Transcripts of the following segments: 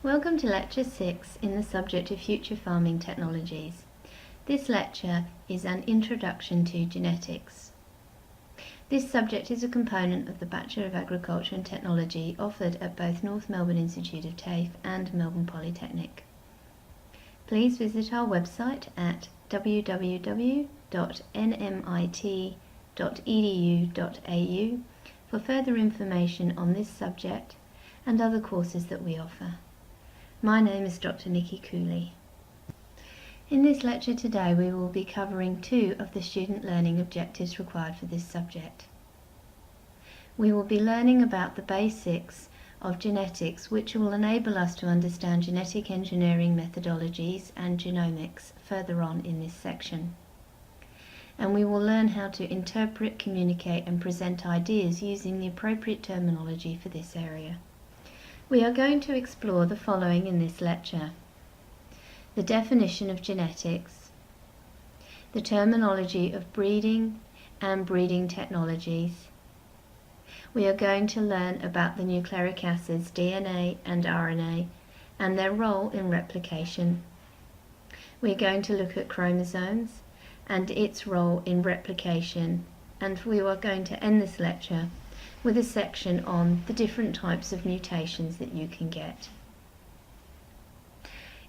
Welcome to Lecture 6 in the subject of Future Farming Technologies. This lecture is an introduction to genetics. This subject is a component of the Bachelor of Agriculture and Technology offered at both North Melbourne Institute of TAFE and Melbourne Polytechnic. Please visit our website at www.nmit.edu.au for further information on this subject and other courses that we offer. My name is Dr. Nikki Cooley. In this lecture today we will be covering two of the student learning objectives required for this subject. We will be learning about the basics of genetics, which will enable us to understand genetic engineering methodologies and genomics further on in this section. And we will learn how to interpret, communicate and present ideas using the appropriate terminology for this area. We are going to explore the following in this lecture: the definition of genetics, the terminology of breeding and breeding technologies. We are going to learn about the nucleic acids DNA and RNA and their role in replication. We are going to look at chromosomes and its role in replication, and we are going to end this lecture with a section on the different types of mutations that you can get.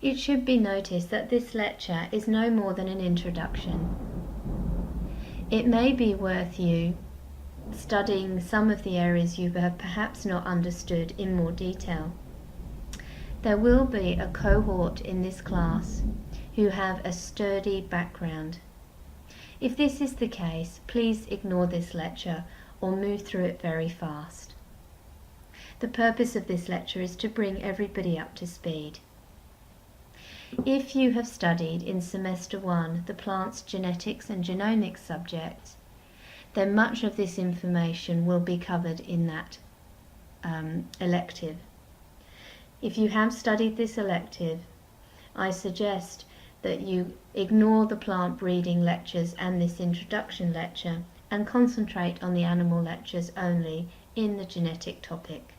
It should be noticed that this lecture is no more than an introduction. It may be worth you studying some of the areas you have perhaps not understood in more detail. There will be a cohort in this class who have a sturdy background. If this is the case, please ignore this lecture or move through it very fast. The purpose of this lecture is to bring everybody up to speed. If you have studied in semester 1 the plant's genetics and genomics subjects, then much of this information will be covered in that elective. If you have studied this elective, I suggest that you ignore the plant breeding lectures and this introduction lecture and concentrate on the animal lectures only in the genetic topic.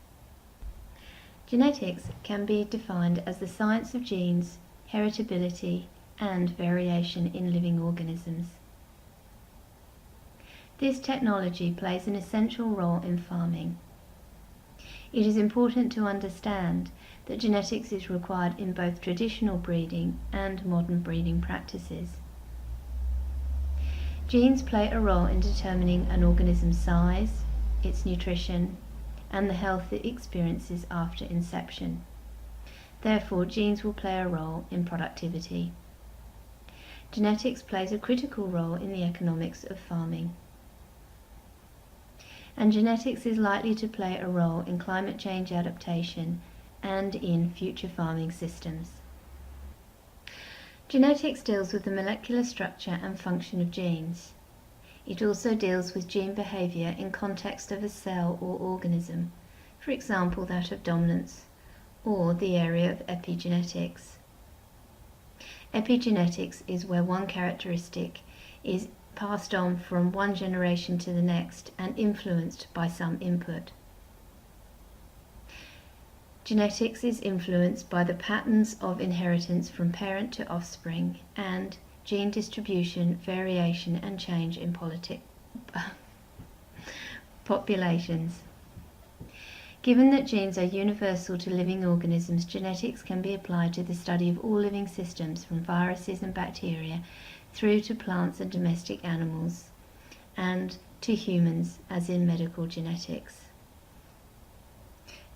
Genetics can be defined as the science of genes, heritability, and variation in living organisms. This technology plays an essential role in farming. It is important to understand that genetics is required in both traditional breeding and modern breeding practices. Genes play a role in determining an organism's size, its nutrition, and the health it experiences after inception. Therefore, genes will play a role in productivity. Genetics plays a critical role in the economics of farming. And genetics is likely to play a role in climate change adaptation and in future farming systems. Genetics deals with the molecular structure and function of genes. It also deals with gene behavior in context of a cell or organism, for example that of dominance, or the area of epigenetics. Epigenetics is where one characteristic is passed on from one generation to the next and influenced by some input. Genetics is influenced by the patterns of inheritance from parent to offspring and gene distribution, variation and change in populations. Given that genes are universal to living organisms, genetics can be applied to the study of all living systems from viruses and bacteria through to plants and domestic animals and to humans, as in medical genetics.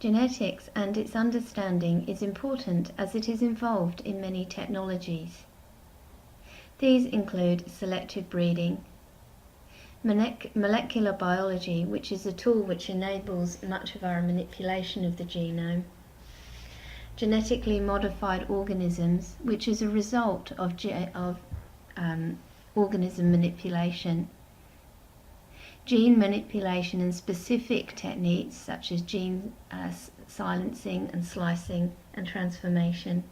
Genetics and its understanding is important as it is involved in many technologies. These include selective breeding, molecular biology, which is a tool which enables much of our manipulation of the genome, genetically modified organisms, which is a result of organism manipulation, gene manipulation and specific techniques such as gene silencing and slicing and transformation,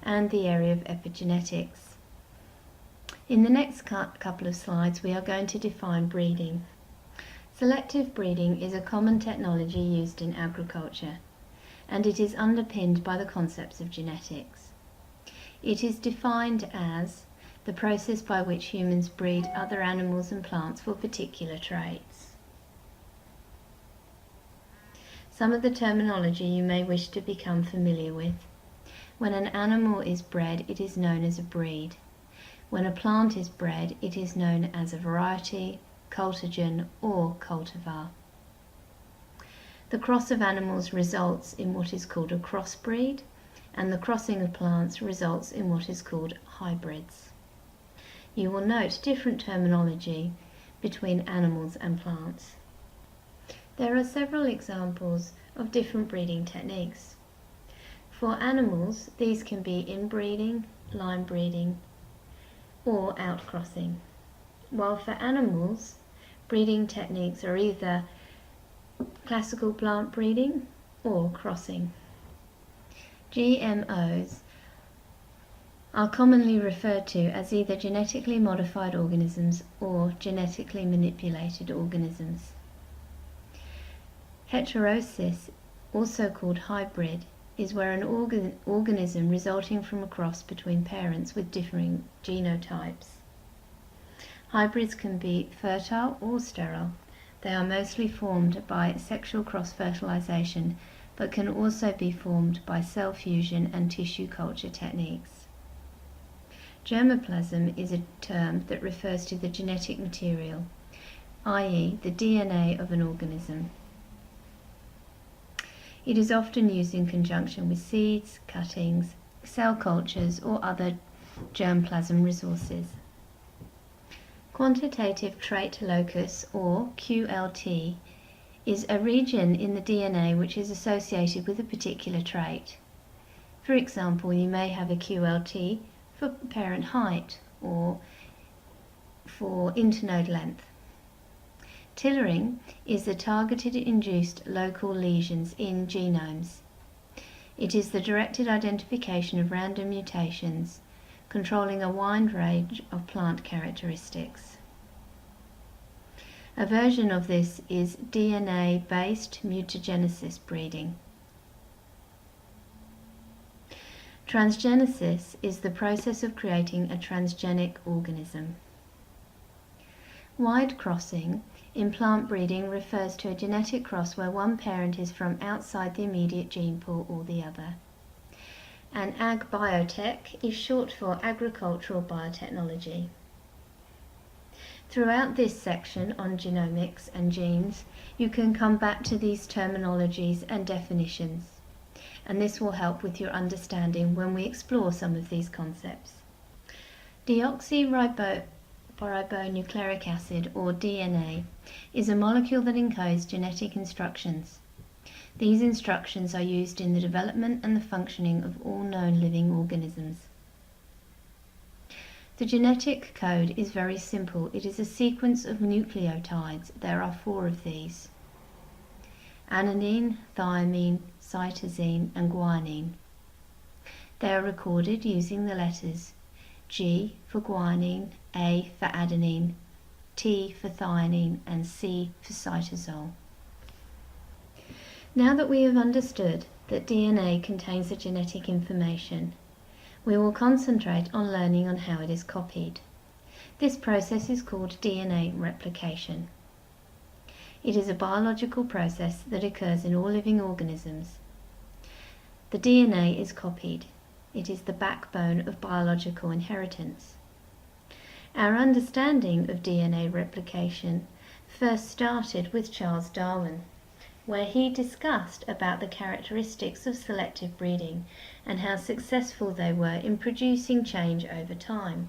and the area of epigenetics. In the next couple of slides we are going to define breeding. Selective breeding is a common technology used in agriculture and it is underpinned by the concepts of genetics. It is defined as the process by which humans breed other animals and plants for particular traits. Some of the terminology you may wish to become familiar with. When an animal is bred, it is known as a breed. When a plant is bred, it is known as a variety, cultigen, or cultivar. The cross of animals results in what is called a crossbreed, and the crossing of plants results in what is called hybrids. You will note different terminology between animals and plants. There are several examples of different breeding techniques. For animals, these can be inbreeding, line breeding, or outcrossing. While for animals, breeding techniques are either classical plant breeding or crossing. GMOs are commonly referred to as either genetically modified organisms or genetically manipulated organisms. Heterosis, also called hybrid, is where an organism resulting from a cross between parents with differing genotypes. Hybrids can be fertile or sterile. They are mostly formed by sexual cross-fertilization, but can also be formed by cell fusion and tissue culture techniques. Germplasm is a term that refers to the genetic material, i.e., the DNA of an organism. It is often used in conjunction with seeds, cuttings, cell cultures, or other germplasm resources. Quantitative trait locus, or QLT, is a region in the DNA which is associated with a particular trait. For example, you may have a QLT for parent height or for internode length. Tillering is the targeted induced local lesions in genomes. It is the directed identification of random mutations controlling a wide range of plant characteristics. A version of this is DNA-based mutagenesis breeding. Transgenesis is the process of creating a transgenic organism. Wide crossing in plant breeding refers to a genetic cross where one parent is from outside the immediate gene pool or the other. And ag biotech is short for agricultural biotechnology. Throughout this section on genomics and genes, you can come back to these terminologies and definitions, and this will help with your understanding when we explore some of these concepts. Deoxyribonucleic acid, or DNA, is a molecule that encodes genetic instructions. These instructions are used in the development and the functioning of all known living organisms. The genetic code is very simple. It is a sequence of nucleotides. There are 4 of these: adenine, thymine, cytosine, and guanine. They are recorded using the letters G for guanine, A for adenine, T for thymine, and C for cytosol. Now that we have understood that DNA contains the genetic information, we will concentrate on learning on how it is copied. This process is called DNA replication. It is a biological process that occurs in all living organisms. The DNA is copied. It is the backbone of biological inheritance. Our understanding of DNA replication first started with Charles Darwin, where he discussed about the characteristics of selective breeding and how successful they were in producing change over time.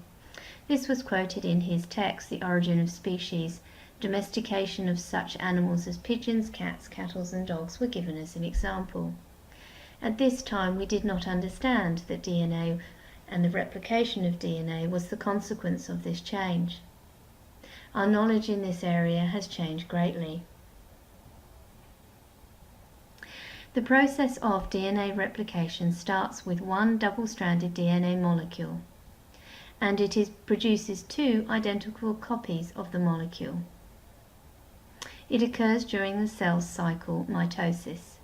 This was quoted in his text, The Origin of Species. Domestication of such animals as pigeons, cats, cattle, and dogs were given as an example. At this time, we did not understand that DNA and the replication of DNA was the consequence of this change. Our knowledge in this area has changed greatly. The process of DNA replication starts with one double-stranded DNA molecule, and it produces 2 identical copies of the molecule. It occurs during the cell cycle, mitosis.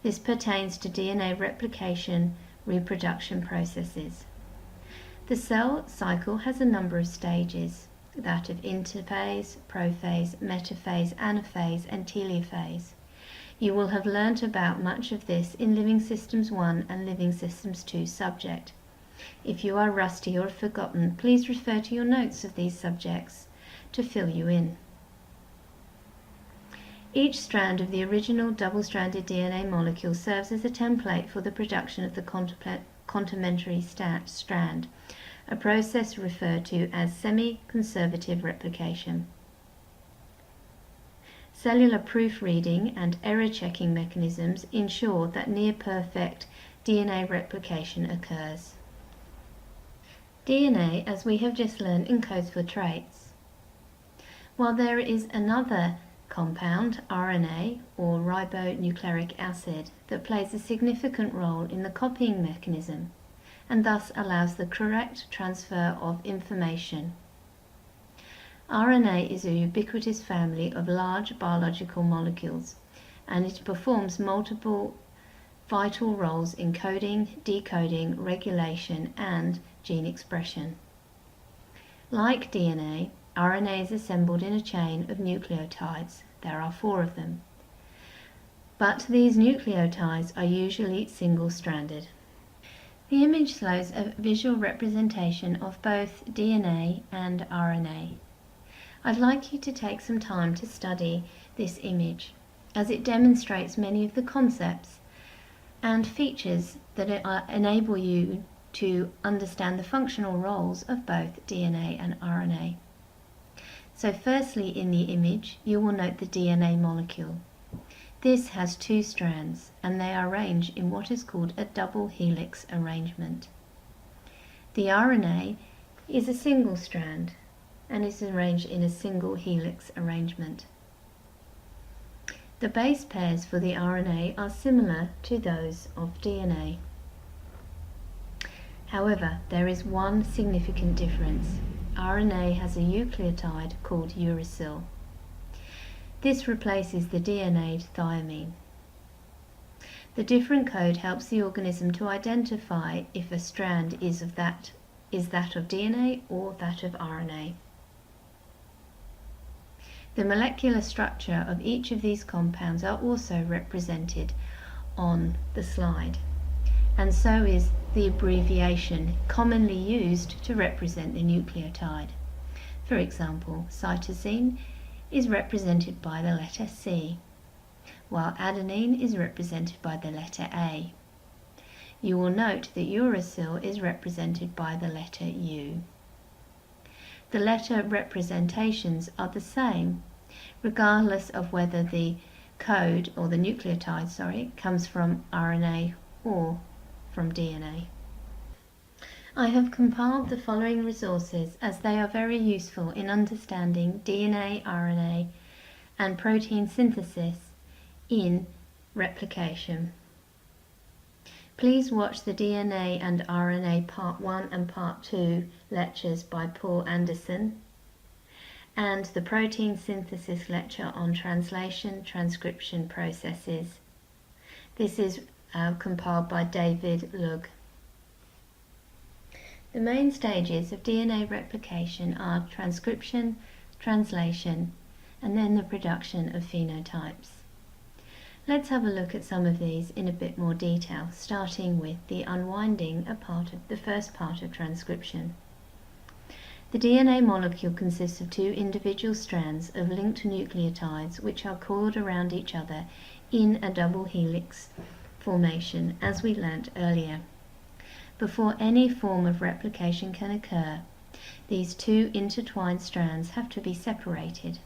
This pertains to DNA replication, reproduction processes. The cell cycle has a number of stages, that of interphase, prophase, metaphase, anaphase, and telophase. You will have learnt about much of this in Living Systems 1 and Living Systems 2 subject. If you are rusty or have forgotten, please refer to your notes of these subjects to fill you in. Each strand of the original double-stranded DNA molecule serves as a template for the production of the complementary strand, a process referred to as semi-conservative replication. Cellular proofreading and error-checking mechanisms ensure that near-perfect DNA replication occurs. DNA, as we have just learned, encodes for traits. While there is another compound, RNA, or ribonucleic acid, that plays a significant role in the copying mechanism, and thus allows the correct transfer of information. RNA is a ubiquitous family of large biological molecules, and it performs multiple vital roles in coding, decoding, regulation, and gene expression. Like DNA, RNA is assembled in a chain of nucleotides. There are 4 of them. But these nucleotides are usually single-stranded. The image shows a visual representation of both DNA and RNA. I'd like you to take some time to study this image, as it demonstrates many of the concepts and features that enable you to understand the functional roles of both DNA and RNA. So firstly, in the image, you will note the DNA molecule. This has 2 strands, and they are arranged in what is called a double helix arrangement. The RNA is a single strand and is arranged in a single helix arrangement. The base pairs for the RNA are similar to those of DNA. However, there is one significant difference. RNA has a nucleotide called uracil. This replaces the DNA'd thymine. The different code helps the organism to identify if a strand is that of DNA or that of RNA. The molecular structure of each of these compounds are also represented on the slide, and so is the abbreviation commonly used to represent the nucleotide. For example, cytosine is represented by the letter C, while adenine is represented by the letter A. You will note that uracil is represented by the letter U. The letter representations are the same, regardless of whether the code, or the nucleotide, comes from RNA or from DNA. I have compiled the following resources as they are very useful in understanding DNA, RNA, and protein synthesis in replication. Please watch the DNA and RNA Part 1 and Part 2 lectures by Paul Anderson, and the protein synthesis lecture on translation transcription processes. This is compiled by David Lugg. The main stages of DNA replication are transcription, translation, and then the production of phenotypes. Let's have a look at some of these in a bit more detail, starting with the unwinding the first part of transcription. The DNA molecule consists of 2 individual strands of linked nucleotides which are coiled around each other in a double helix formation, as we learnt earlier. Before any form of replication can occur, these 2 intertwined strands have to be separated.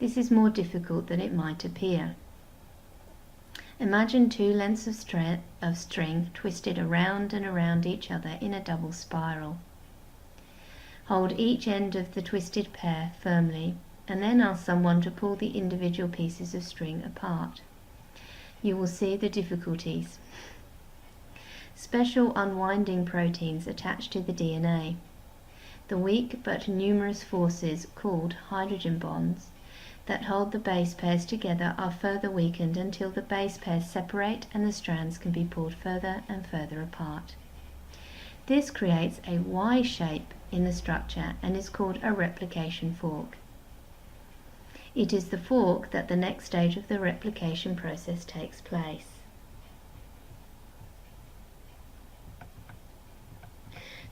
This is more difficult than it might appear. Imagine 2 lengths of string twisted around and around each other in a double spiral. Hold each end of the twisted pair firmly, and then ask someone to pull the individual pieces of string apart. You will see the difficulties. Special unwinding proteins attach to the DNA. The weak but numerous forces called hydrogen bonds that hold the base pairs together are further weakened until the base pairs separate and the strands can be pulled further and further apart. This creates a Y shape in the structure and is called a replication fork. It is the fork that the next stage of the replication process takes place.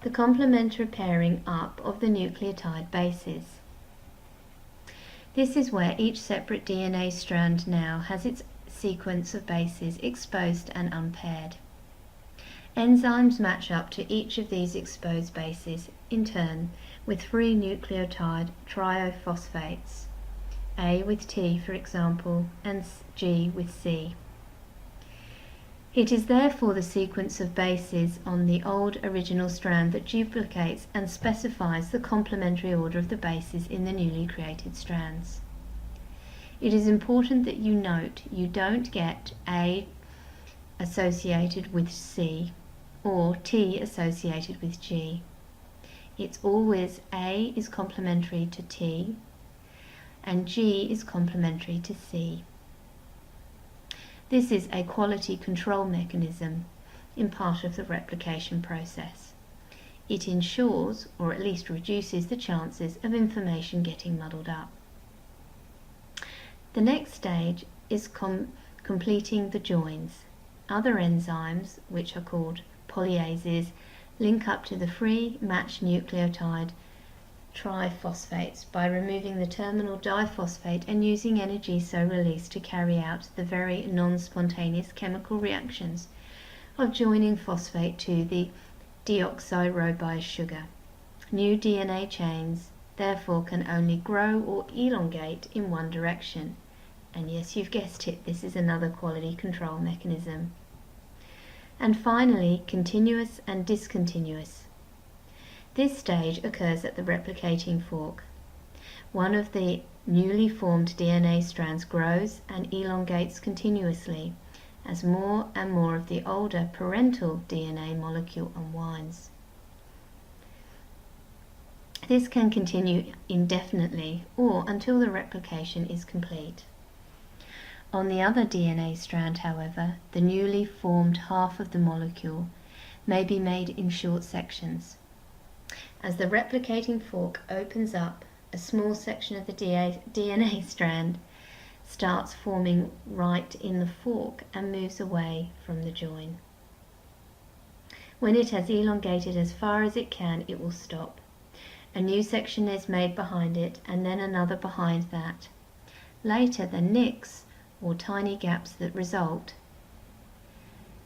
The complementary pairing up of the nucleotide bases. This is where each separate DNA strand now has its sequence of bases exposed and unpaired. Enzymes match up to each of these exposed bases in turn with 3 nucleotide triophosphates, A with T for example, and G with C. It is therefore the sequence of bases on the old original strand that duplicates and specifies the complementary order of the bases in the newly created strands. It is important that you note you don't get A associated with C or T associated with G. It's always A is complementary to T and G is complementary to C. This is a quality control mechanism in part of the replication process. It ensures, or at least reduces, the chances of information getting muddled up. The next stage is completing the joins. Other enzymes, which are called polyases, link up to the free matched nucleotide triphosphates by removing the terminal diphosphate and using energy so released to carry out the very non-spontaneous chemical reactions of joining phosphate to the deoxyribose sugar. New DNA chains therefore can only grow or elongate in one direction. And yes, you've guessed it, this is another quality control mechanism. And finally, continuous and discontinuous. This stage occurs at the replicating fork. One of the newly formed DNA strands grows and elongates continuously as more and more of the older parental DNA molecule unwinds. This can continue indefinitely or until the replication is complete. On the other DNA strand, however, the newly formed half of the molecule may be made in short sections. As the replicating fork opens up, a small section of the DNA strand starts forming right in the fork and moves away from the join. When it has elongated as far as it can, it will stop. A new section is made behind it, and then another behind that. Later, the nicks, or tiny gaps that result,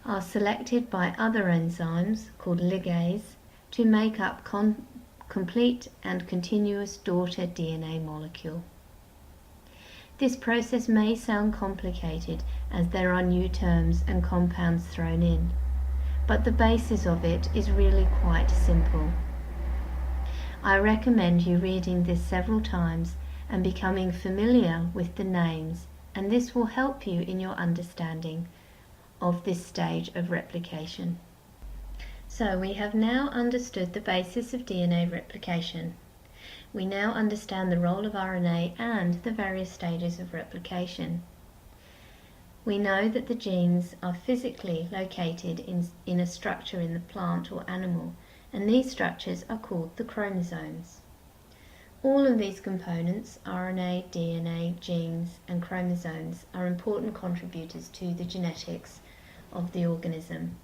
are selected by other enzymes, called ligase, to make up complete and continuous daughter DNA molecule. This process may sound complicated as there are new terms and compounds thrown in, but the basis of it is really quite simple. I recommend you reading this several times and becoming familiar with the names, and this will help you in your understanding of this stage of replication. So we have now understood the basis of DNA replication. We now understand the role of RNA and the various stages of replication. We know that the genes are physically located in a structure in the plant or animal, and these structures are called the chromosomes. All of these components, RNA, DNA, genes, and chromosomes, are important contributors to the genetics of the organism.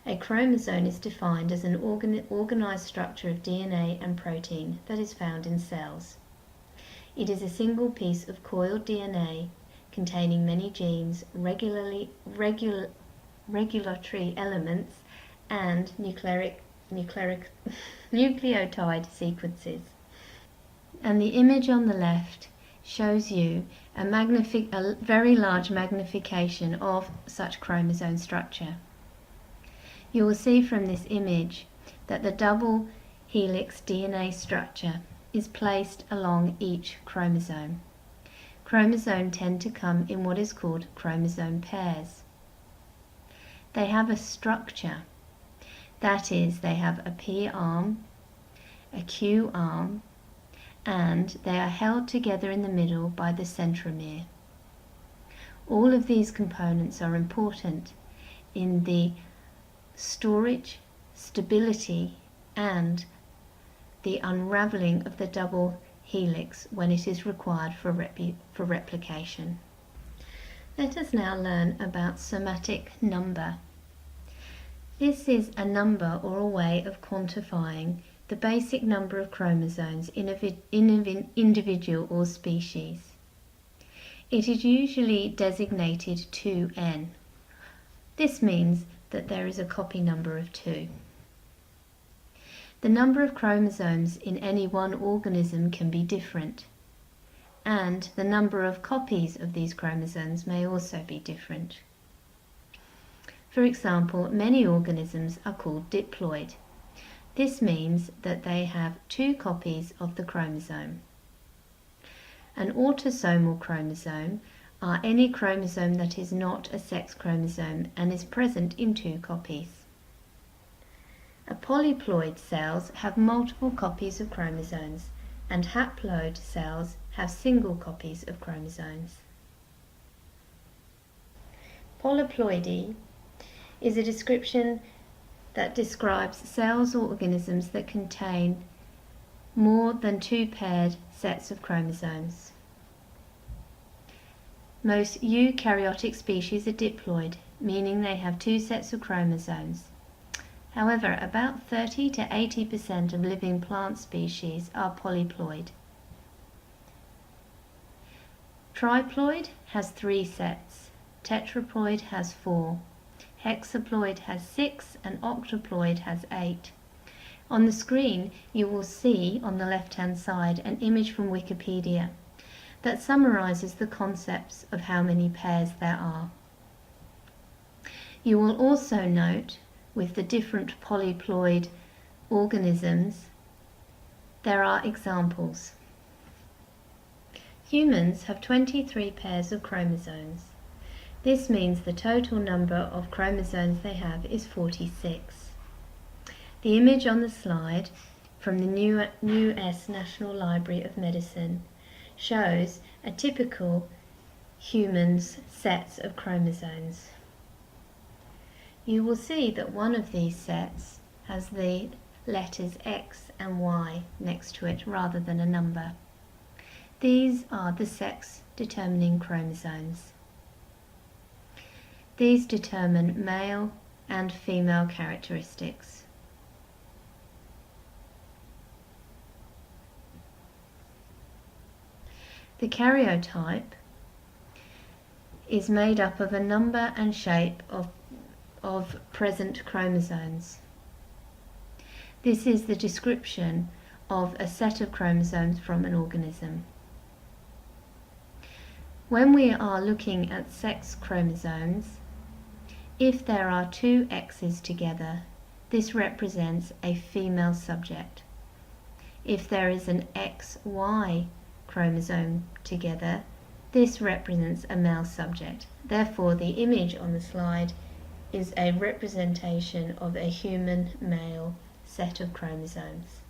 A chromosome is defined as an organized structure of DNA and protein that is found in cells. It is a single piece of coiled DNA containing many genes, regulatory elements, and nucleotide sequences. And the image on the left shows you a very large magnification of such chromosome structure. You will see from this image that the double helix DNA structure is placed along each chromosome. Chromosomes tend to come in what is called chromosome pairs. They have a structure, that is, they have a P arm, a Q arm, and they are held together in the middle by the centromere. All of these components are important in the storage, stability, and the unraveling of the double helix when it is required for replication. Let us now learn about somatic number. This is a number or a way of quantifying the basic number of chromosomes in an individual or species. It is usually designated 2n. This means that there is a copy number of 2. The number of chromosomes in any one organism can be different, and the number of copies of these chromosomes may also be different. For example, many organisms are called diploid. This means that they have 2 copies of the chromosome. An autosomal chromosome are any chromosome that is not a sex chromosome and is present in 2 copies. A polyploid cells have multiple copies of chromosomes, and haploid cells have single copies of chromosomes. Polyploidy is a description that describes cells or organisms that contain more than 2 paired sets of chromosomes. Most eukaryotic species are diploid, meaning they have 2 sets of chromosomes. However, about 30 to 80% of living plant species are polyploid. Triploid has 3 sets, tetraploid has 4, hexaploid has 6, and octoploid has 8. On the screen you will see on the left hand side an image from Wikipedia that summarizes the concepts of how many pairs there are. You will also note with the different polyploid organisms there are examples. Humans have 23 pairs of chromosomes. This means the total number of chromosomes they have is 46. The image on the slide from the US National Library of Medicine shows a typical human's sets of chromosomes. You will see that one of these sets has the letters X and Y next to it rather than a number. These are the sex-determining chromosomes. These determine male and female characteristics. The karyotype is made up of a number and shape of present chromosomes. This is the description of a set of chromosomes from an organism. When we are looking at sex chromosomes, if there are 2 X's together, this represents a female subject. If there is an XY chromosome together, this represents a male subject. Therefore, the image on the slide is a representation of a human male set of chromosomes.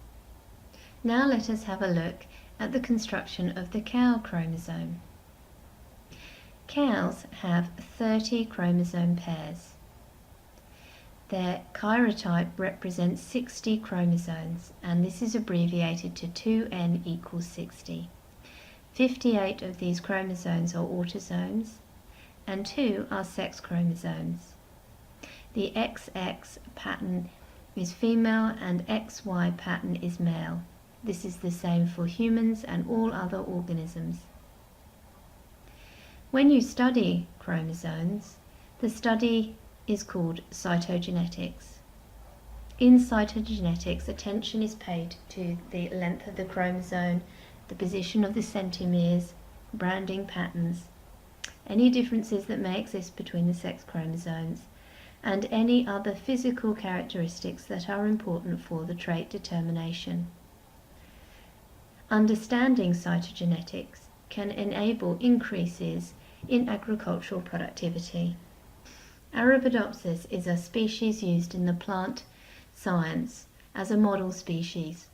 Now let us have a look at the construction of the cow chromosome. Cows have 30 chromosome pairs. Their karyotype represents 60 chromosomes, and this is abbreviated to 2n equals 60. 58 of these chromosomes are autosomes, and 2 are sex chromosomes. The XX pattern is female and XY pattern is male. This is the same for humans and all other organisms. When you study chromosomes, the study is called cytogenetics. In cytogenetics, attention is paid to the length of the chromosome, the position of the centromeres, branding patterns, any differences that may exist between the sex chromosomes, and any other physical characteristics that are important for the trait determination. Understanding cytogenetics can enable increases in agricultural productivity. Arabidopsis is a species used in the plant science as a model species.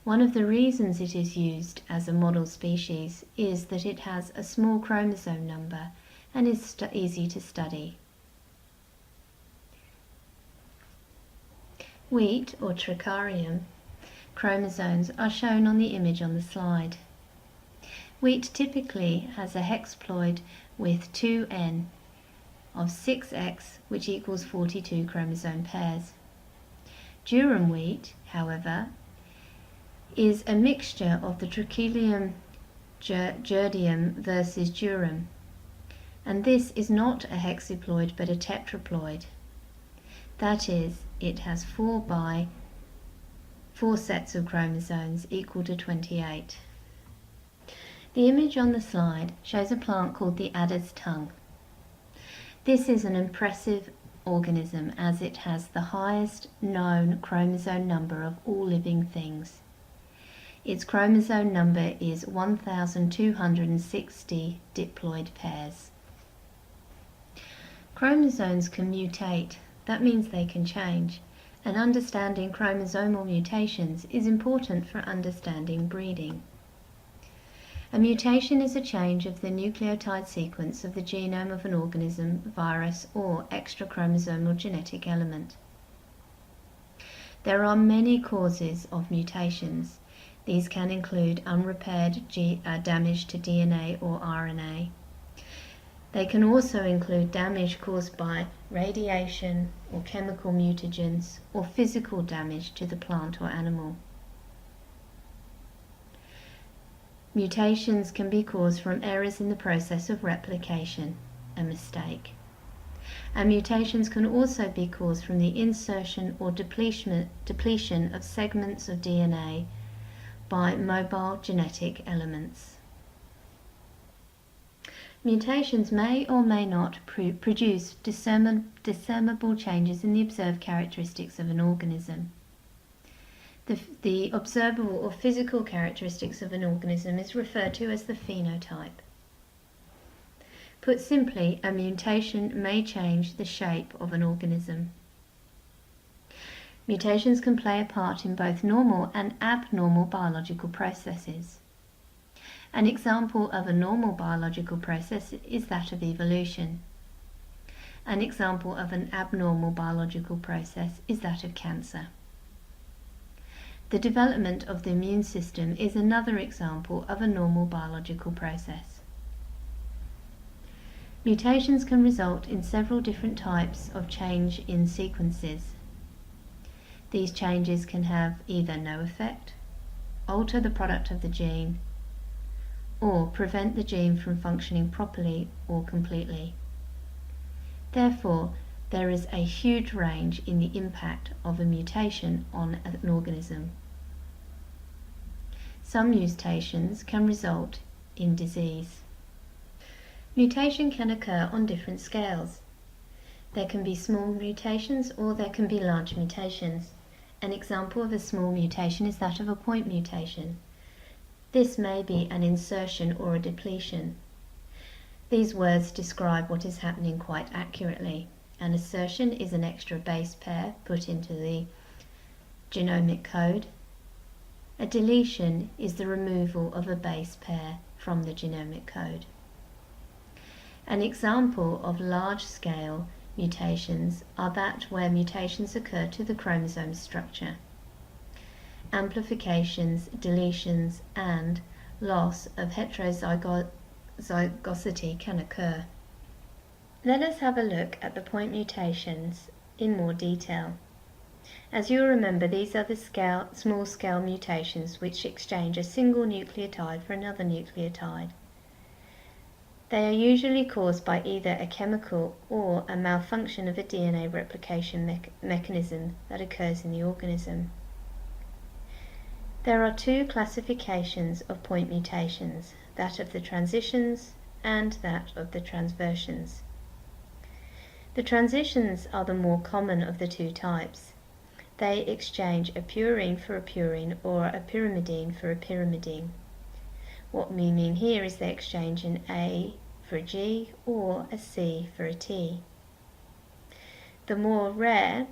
One of the reasons it is used as a model species is that it has a small chromosome number and is easy to study. Wheat, or Triticum, chromosomes are shown on the image on the slide. Wheat typically has a hexaploid with 2n of 6x, which equals 42 chromosome pairs. Durum wheat, however, is a mixture of the Triticum gerdium versus durum, and this is not a hexaploid but a tetraploid. That is, it has 4 sets of chromosomes equal to 28. The image on the slide shows a plant called the adder's tongue. This is an impressive organism as it has the highest known chromosome number of all living things. Its chromosome number is 1,260 diploid pairs. Chromosomes can mutate. That means they can change, and understanding chromosomal mutations is important for understanding breeding. A mutation is a change of the nucleotide sequence of the genome of an organism, virus, or extrachromosomal genetic element. There are many causes of mutations. These can include unrepaired damage to DNA or RNA. They can also include damage caused by radiation or chemical mutagens or physical damage to the plant or animal. Mutations can be caused from errors in the process of replication, a mistake. And mutations can also be caused from the insertion or depletion of segments of DNA by mobile genetic elements. Mutations may or may not produce discernible changes in the observed characteristics of an organism. The observable or physical characteristics of an organism is referred to as the phenotype. Put simply, a mutation may change the shape of an organism. Mutations can play a part in both normal and abnormal biological processes. An example of a normal biological process is that of evolution. An example of an abnormal biological process is that of cancer. The development of the immune system is another example of a normal biological process. Mutations can result in several different types of change in sequences. These changes can have either no effect, alter the product of the gene, or prevent the gene from functioning properly or completely. Therefore, there is a huge range in the impact of a mutation on an organism. Some mutations can result in disease. Mutation can occur on different scales. There can be small mutations or there can be large mutations. An example of a small mutation is that of a point mutation. This may be an insertion or a depletion. These words describe what is happening quite accurately. An insertion is an extra base pair put into the genomic code. A deletion is the removal of a base pair from the genomic code. An example of large-scale mutations are that where mutations occur to the chromosome structure. Amplifications, deletions, and loss of heterozygosity can occur. Let us have a look at the point mutations in more detail. As you remember, these are the small-scale mutations which exchange a single nucleotide for another nucleotide. They are usually caused by either a chemical or a malfunction of a DNA replication mechanism that occurs in the organism. There are two classifications of point mutations, that of the transitions and that of the transversions. The transitions are the more common of the two types. They exchange a purine for a purine or a pyrimidine for a pyrimidine. What we mean here is they exchange an A for a G or a C for a T. The more rare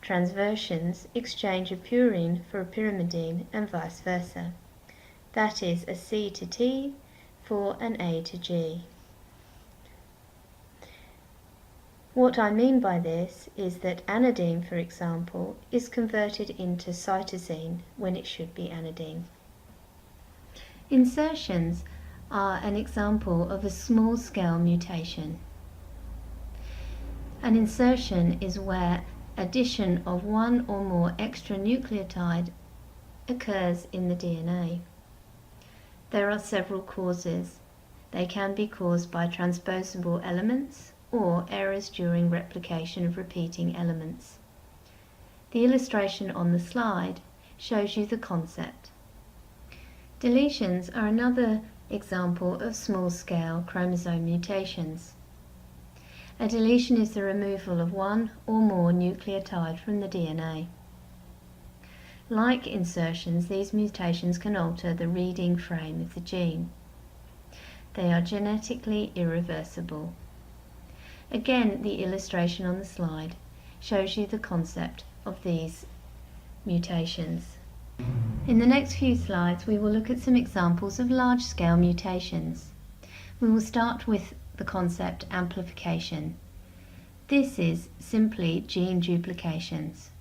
transversions exchange a purine for a pyrimidine and vice versa. That is a C to T for an A to G. What I mean by this is that anodine, for example, is converted into cytosine when it should be anodine. Insertions are an example of a small-scale mutation. An insertion is where addition of one or more extra nucleotide occurs in the DNA. There are several causes. They can be caused by transposable elements or errors during replication of repeating elements. The illustration on the slide shows you the concept. Deletions are another example of small-scale chromosome mutations. A deletion is the removal of one or more nucleotide from the DNA. Like insertions, these mutations can alter the reading frame of the gene. They are genetically irreversible. Again, the illustration on the slide shows you the concept of these mutations. In the next few slides, we will look at some examples of large-scale mutations. We will start with the concept amplification. This is simply gene duplications.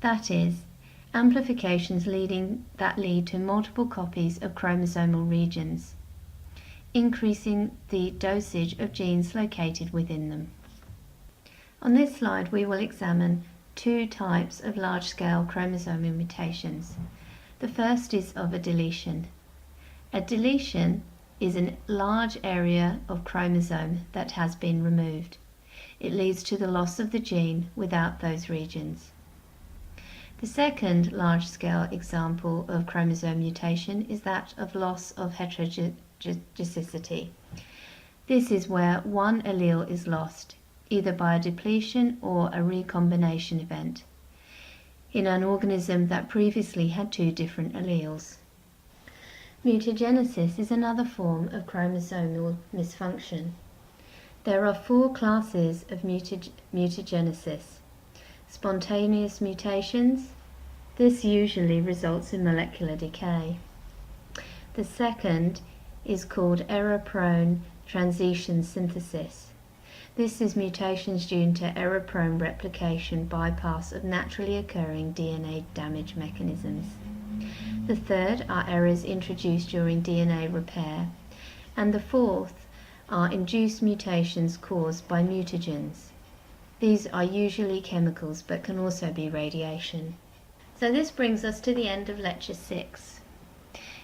That is, amplifications that lead to multiple copies of chromosomal regions, increasing the dosage of genes located within them. On this slide, we will examine two types of large-scale chromosomal mutations. The first is of a deletion. A deletion is a large area of chromosome that has been removed. It leads to the loss of the gene without those regions. The second large-scale example of chromosome mutation is that of loss of heterozygosity. This is where one allele is lost, either by a depletion or a recombination event, in an organism that previously had two different alleles. Mutagenesis is another form of chromosomal misfunction. There are four classes of mutagenesis. Spontaneous mutations. This usually results in molecular decay. The second is called error-prone transition synthesis. This is mutations due to error-prone replication bypass of naturally occurring DNA damage mechanisms. The third are errors introduced during DNA repair, and the fourth are induced mutations caused by mutagens. These are usually chemicals but can also be radiation. So this brings us to the end of Lecture 6.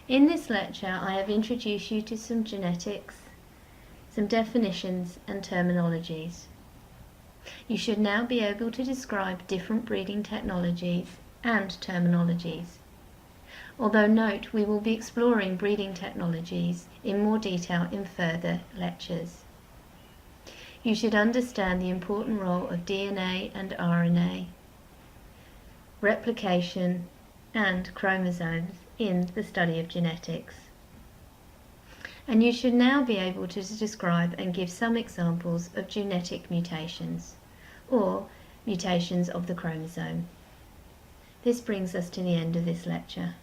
In this lecture I have introduced you to some genetics, some definitions and terminologies. You should now be able to describe different breeding technologies and terminologies. Although note, we will be exploring breeding technologies in more detail in further lectures. You should understand the important role of DNA and RNA, replication, and chromosomes in the study of genetics. And you should now be able to describe and give some examples of genetic mutations, or mutations of the chromosome. This brings us to the end of this lecture.